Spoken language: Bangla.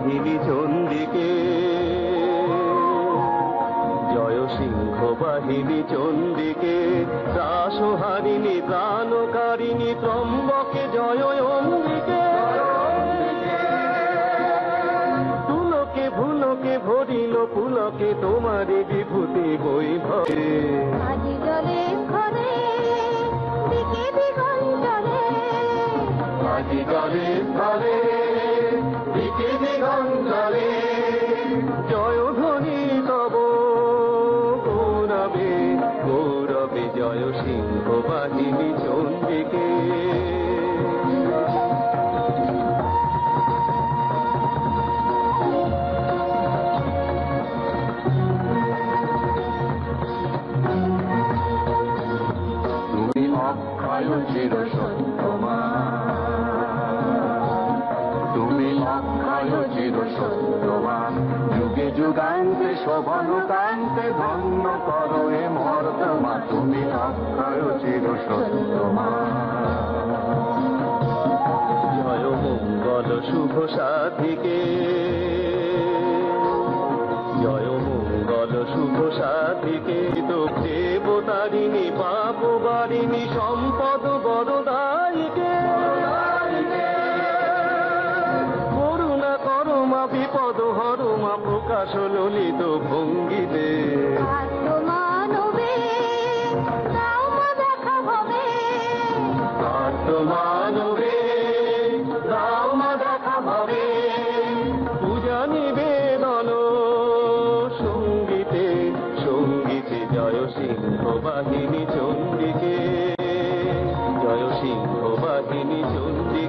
বাহিনী চণ্ডিকে, জয় সিংহ বাহিনী চণ্ডিকে, ত্রাসহারিণী প্রাণকারিণী ত্রম্বকে জয় অম্বিকে। তুলকে ভুলকে ভরিল পুলকে তোমারে বিভূতি বৈভবে, আজি জলে ঘরে দিকে দিগন্তরে, আজি জলে ঘরে দিকে দিগন্তরে, জয় ধ্বনি তব গৌরবে গৌরবে, জয় সিংহ বাহিনী চণ্ডিকে। তুমি অক্ষয় চির সত্যবান, তুমি অক্ষয় চির সত্যবান, যুগে যুগান্তে শোভন কান্তে ধন্য করো এ মর্তমা, তুমি অক্ষয় চির সত্যবান। জয় মঙ্গল শুভ সাধিকে, জয় মঙ্গল শুভ সাধিকে, তো দেবতারিণী পাপ বারিণী সম্পদ বরদায়িকে, করুণা করমা বিপদ হরমা প্রকাশ ললিত ভঙ্গিতে, আত্মমানবে দাও মা দেখা ভবে, আত্মমানবে দাও মা দেখা ভবে, পূজা নিবেদন সঙ্গীতে সঙ্গীতে, জয় সিংহ বাহিনী চণ্ডিকে, জয় সিংহ বাহিনী চণ্ডিকে।